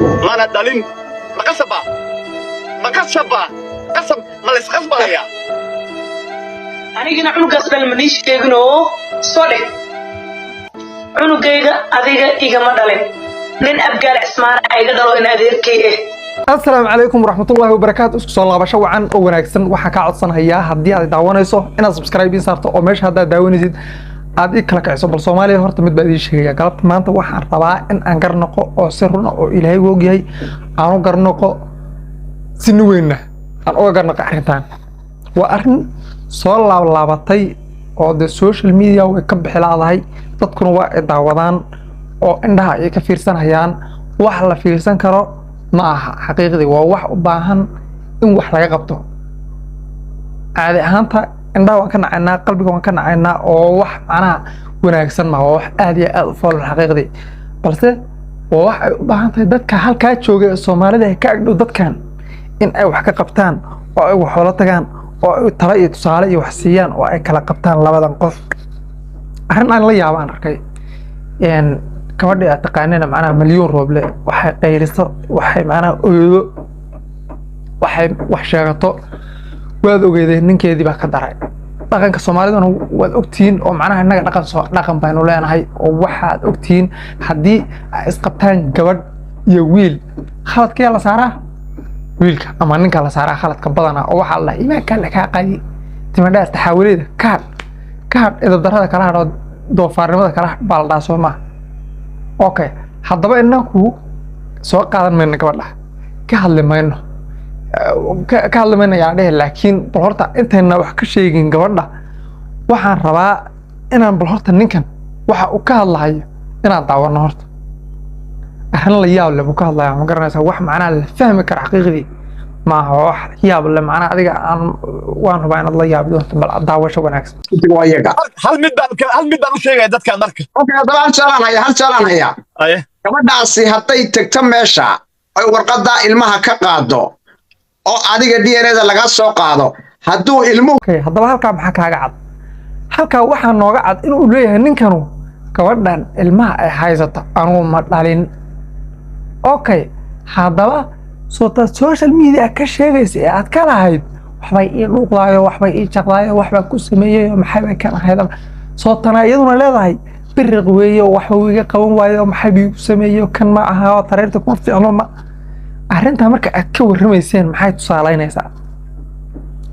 ما أنا دالين مكسبة قسم ما ليس قسبة يا أنا جينا عنو قسبة المنيش كيغنو صدق عنو جيغا أذيغا إيغا مدالين لين أبقال عثمان أيغا دلو إن أذير كيه. السلام عليكم ورحمة الله وبركاته. اسكو soo laabasho wacan oo wanaagsan waxa ka codsanayaa hadii aad daawanayso inaad subscribe saarto oo meesha hada daawanaysid aad kala kacayso bal Soomaaliya horta mid baa idin sheegaya galabta maanta waxaan rabaa in aan garnaqo oo si run ah oo Ilaahay og yahay aan garnaqo si weynna aan oo garnaqo arintan waa arin soo laabatay oo de social media way ka bixilaadahay dadkuna waa ay daawadaan oo indhaha ay ka fiirsanayaan wax la fiirsan karo ma aha xaqiiqdii waa wax u baahan in wax laga qabto caadi ahaanta indhaha waan ka nacaynaa qalbiga waan ka nacaynaa oo wax macnaha wanaagsan ma wax aad iyo aad u fool xaqiiqdii balse waa wax ay u baahan tahay dadka halkaa jooga ee Soomaalida ka agdhow dadkan in ay wax ka qabtaan oo ay wax la tagaan oo ay tala iyo tusaale iyo wax siiyaan oo ay kala qabtaan labadan qof arrin aan la yaabaan arkay gabadha taqaanina macnaha milyan rooble waxay qayliso waxay macnaha oodo waxay wax sheegato waad ogeedeen ninkeedii baa ka daray dhaqanka Soomaalidana waad ogtiin oo macnaha inaga dhaqan baynu leenahay oo waxaad ogtiin hadii ay isqabtaan gabadh iyo wiil khaladka la saaraa wiilka ama ninka la saaraa khaladka badana oo waxa la iimaanka la ka qadi timadhaas taxawilida ka idab darada kala hadho doofaarnimada kala baaldaa Soomaa okay haddaba inaanku soo qaadan mayno gabadha ka hadli mayno yaa dheh laakiin bal horta intayna wax ka sheegin gabadha waxaan rabaa inaan bal horta ninkan waxa uu ka hadlayo inaan daawano horta arrin la yaab leh buu ka hadlayaa ma garanaysaa wax macnaha la fahmi karo xaqiiqdii ma aha wax yaab leh macnaha adiga aan waan rabaa inaad la yaabdo horta bal daawasho wanaagsan hal mid baan u sheegaya dadka marka okay hadaba hal jaalan haya gabadhaasi hadday tagto meesha ay warqada ilmaha ka qaado oo adiga DNA-da laga soo qaado hadduu ilmuhu okay hadaba halka maxaa kaaga cad halka waxa nooga cad inuu leeyahay ninkanu gabadhan ilmaha ay haysato anigu ma dhalin okay hadaba social media ka sheegaysa aad ka lahayd waxbay ii dhuuqdaayo waxbay ii jaqdaayo waxba ku sameeyay maxay bay kan ahayd soo tanaayaduna leedahay biriq weeyo waxa uu iga qaban waayo maxay bii ku sameeyo kan ma aha tareerta ku fiicno ma arrinta marka aad ka warramayseen maxay tusaaleynaysaa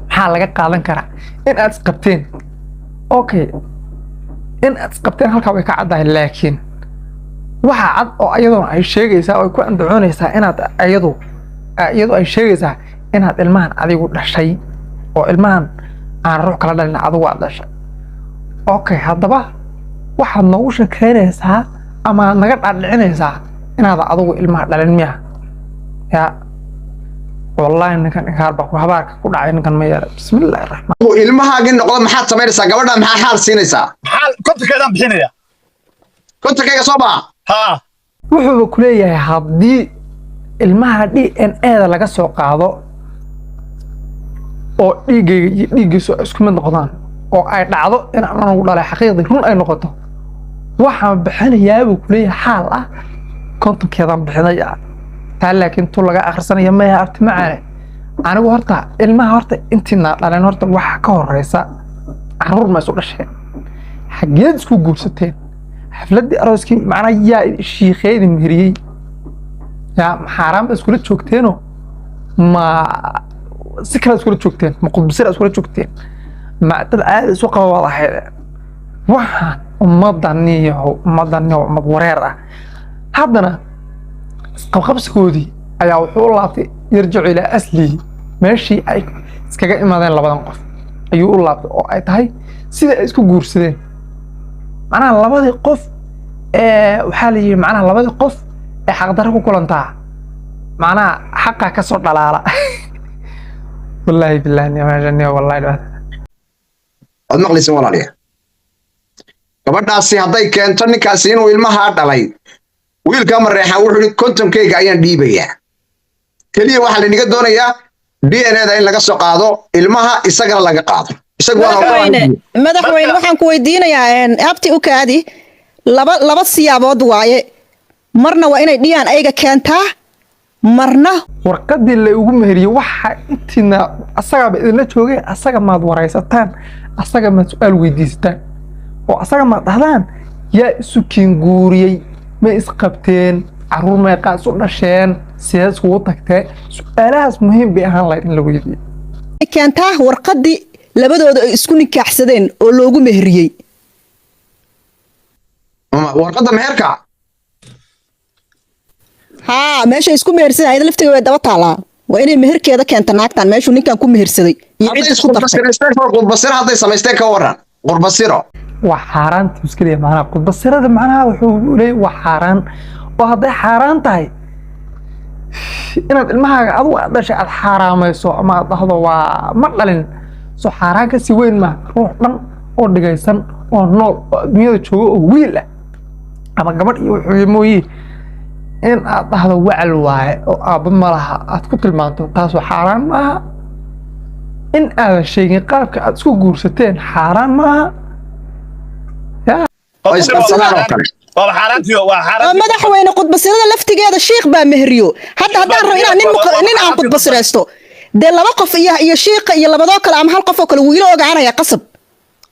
maxaa laga qaadan karaa in aad isqabteen okay in aad isqabteen halka way ka caddahay laakiin waxa cad oo ayaduna ay sheegaysaa oo ku andacoonaysaa inaad iyadu ay sheegaysaa inaad ilmahan adigu dhashay oo ilmahan aan ruux kala dhalin adigu aad dhashay okay haddaba waxaad noogu sheekeynaysaa ama naga dhaadhicinaysaa inaad adigu ilmaha dhalin miya ya wallahi ninkan inkaarba ku habaarka ku dhacay ninkan ma yeelo bismillaahir rahmaan ilmahaagi noqdo maxaad samaynaysaa gabadha maxaa xaal siinaysaa kontakeedaan bixinaya kontakeyga soo baa wuxuu ku leeyahay haddii ilmaha DNA-da laga soo qaado oo dhiiggiisu isku mid noqdaan oo ay dhacdo in aan ugu dhalay xaqiiqdii run ay noqoto waxaan bixinayaa buu ku leeyahay xaal ah kontonkeedan bixinaya taa laakiin tu laga akhrisanaya ma yahay abti macaane anigu horta ilmaha horta intiina dhaleen horta waxa ka horeysa caruur ma isu dhasheen xageed isku guursateen xafladii arooskii macnaha yaa shiikheedii meheriyey yaa xaraam iskula joogteeno ma si kala iskula joogteen ma qudbisir iskula joogteen ma dad aad isu qaba wadaxeed waxaan ummadaniyo ummad wareer ah haddana qabqabsigoodii ayaa wuxuu u laabtay yarjicu ilaa aslihi meeshii ay iskaga imaadeen labadan qof ayuu u laabtay oo ay tahay sida ay isku guursadeen macnaha labadii qof waxaa la yidhi macnaha labadii qof ee xaqdarro ku kulantaa macnaha xaqa ka soo dhalaala wallaahi billaahi niyo wallaahi waad maqlaysan walaaliya gabadhaasi hadday keento ninkaasi inuu ilmaha dhalay wiilka mareexan wuxuu yidhi kontonkeyga ayaan dhiibayaa keliya waxaa laynaga doonayaa DNA-da in laga soo qaado ilmaha isagana laga qaado madaxweyne waxaan ku weydiinayaa abti u kaadi laba siyaabood waaye marna waa inay DNA-ga keentaa marna warqadii la ugu meheriyey waxa intiina asagaba idinla joogay asaga maad waraysataan asaga maad su'aal weydiisataan oo asaga maad dhahdaan yaa isu kiin guuriyey ma isqabteen caruur meeqaa isu dhasheen sidee iskugu tagtee su'aalahaas muhiim bay ahaan lahayd in la weydiiyo keentaa warqadii labadooda ay isku nikaaxsadeen oo loogu meheriyey warqadda meherka haa meesha isku mehersaday ayada laftiga way daba taalaa waa inay meherkeeda keenta naagtan meeshuu ninkan ku mehersaday iyo cid isku dartay qurbasiro hadday samaysteen ka waran qurbasiro waa xaaraan tuskaliya macnaha qurbasirada macnaha wuxuu leeyahay waa xaaraan oo hadday xaaraan tahay inaad ilmahaaga adigu aad dhashay aad xaaraamayso ama aad dhahdo waa ma dhalin soo xaaraan ka sii weyn ma ruux dhan oo dhigaysan oo nool oo adduunyada jooga oo wiil ah ama gabadh iyo wuxuu mooyee in aad dhahdo wacal waaye oo aabba malaha aad ku tilmaanto taasoo xaaraan maaha in aadan sheegin qaabka aad isku guursateen xaaraan maaha madaxweyne qudbasirada laftigeeda shiikh baa meheriyo hadda haddaan rabo inaan nin aan qudbasiraysto dee laba qof iyo shiiqa iyo labadoo kale ama hal qof oo kale wuu ila ogaanaya qasab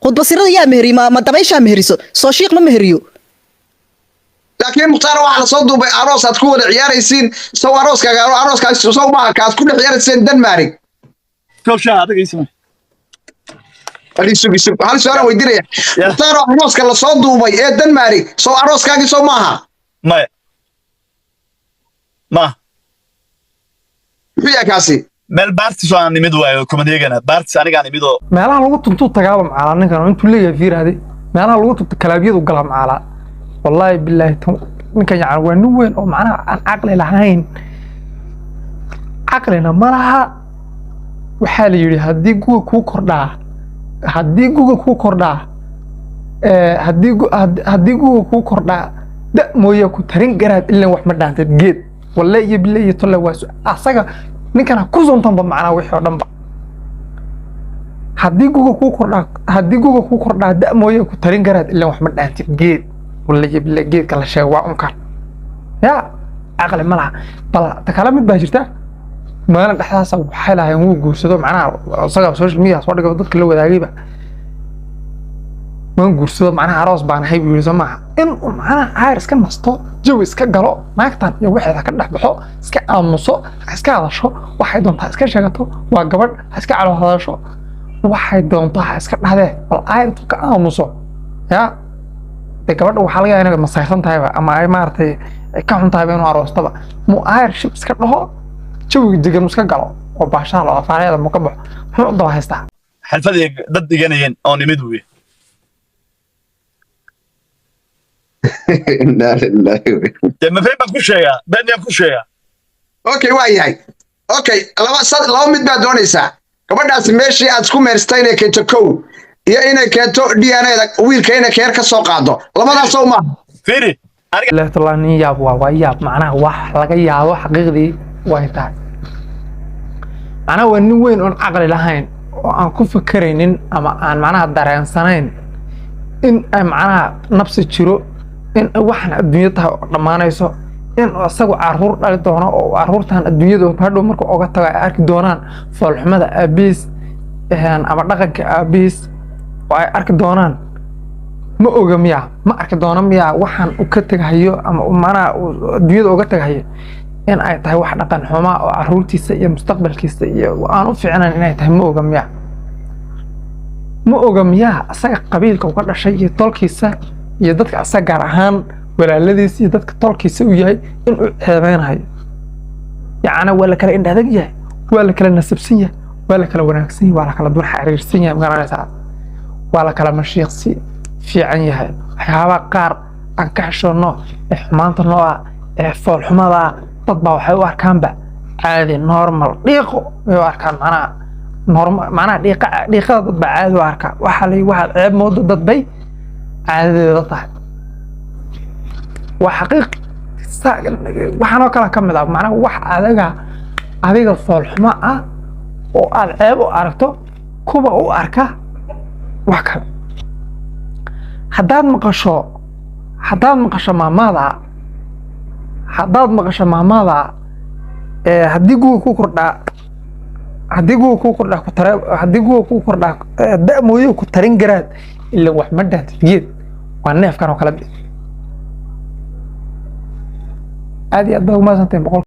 qudbasirada yaa meheriyo ma dabayshaa meheriso soo shiikh ma meheriyo laakiin mukhtaar waxaa la soo duubay aroos aad ku wada ciyaaraysiin sow arooskaas sow maaha kaad ku dhex ciyaarayseen Denmark hal su'aalan weydiinaya mukhtaar arooska la soo duubay ee Denmark sow arooskaagii sow maaha maya ma muxuu yahay kaasi meel baartis aan nimid waayo kumadeegana baartis anigaan nimid oo meelaha lagu tuntuu tagaaba macala ninkan intuu leeyahay fiiraadi meelaha lagu tuntu kalaabiyadu gala macala wallahi billahi ninkan yacan waa nin weyn oo macnaha aan caqli lahayn caqlina ma laha waxaa la yidhi haddii guga kuu kordhaa haddii guga kuu kordhaa da mooye ku tarin garaad ilan wax ma dhaantad geed walle iyo bille iyo tolle waa asaga ninkana ku suntanba macnaha wixii oo dhanba haddii guga kuu kordhaa da mooye ku tarin garaad ilan wax ma dhaantid geed walle iyo bille geedka la sheego waa unkan yaa caqli ma laha bal ta kale mid baa jirta maalin dhexdaasa waxay lahayn wuu guursado macnaha isaga social media soo dhigo dadka la wadaagayba waan guursado macnaha aroos baan ahay buu yiri soo maaha in macnaha ayr iska nasto jawi iska galo naagtan iyo waxeeda ka dhex baxo iska aamuso iska hadasho waxay doontaa iska sheegato waa gabadh iska calo hadasho waxay doontaa iska dhahdee bal ayr intuu ka aamuso yaa de gabadha waxaa laga yaabaa inay masayrsan tahayba ama ay maaragtay ka xun tahayba inuu aroostaba mu ayr shib iska dhaho jawiga degan iska galo oo baashaha loo afaareeda mu ka baxo muxuu daba haystaa xalfadii dad dhiganayeen oo nimid weeye ma fay baan ku sheegaa beeniyaan ku sheegaa okay waa yahay okay laba mid baa doonaysaa gabadhaasi meeshii aad isku meerstay inay keento kow iyo inay keento DNA-da wiilka inay keer ka soo qaado labadaas oo maaha fiiri aniga nin yaab waa yaab macnaha wax laga yaabo xaqiiqdii way tahay macnaha waa nin weyn oon caqli lahayn oo aan ku fakaraynin ama aan macnaha dareensanayn in ay macnaha nafsi jiro in waxaan adduunya tahay oo dhammaanayso in isagu caruur dhali doono oo caruurtan adduunyada hadhow marka oga tago ay arki doonaan foolxumada aabiis ama dhaqanka aabiis oo ay arki doonaan ma oga miyaa ma arki doono miyaa waxaan u ka tagahayo ama macnaha adduunyada oga tagahayo in ay tahay wax dhaqan xumaa oo caruurtiisa iyo mustaqbalkiisa iyo aan u fiicnayn inay tahay ma oga miyaa asaga qabiilka uga dhashay iyo tolkiisa iyo dadka asaga gaar ahaan walaaladiisa iyo dadka tolkiisa u yahay in uu ceebeynayo yacni waa la kala indhadag yahay waa la kala nasabsan yahay waa la kala wanaagsan yahay waa la kala dul xariirsan yahay magaranaysaa waa la kala mashiiqsi fiican yahay waxyaabaha qaar aan ka xishoono ee xumaanta noo ah ee foolxumada dad baa waxay u arkaanba caadi normal dhiiqo way u arkaan macnaha dhiiqada dad baa caadi u arkaa waxaa ceeb moodo dad bay caadadeeda tahay waa xaqiiq waxaanoo kale ka mid ah macnaha wax adiga foolxumo ah oo aad ceeb u aragto kuba u arka wax kale haddaad maqasho maamada haddii guga ku kordhaa haddii guga ku kordhaa da mooyo ku tarin garaad ila wax ma dhahtid geed waa neefkan oo kala aad iyo aad baa umaasantahay boqol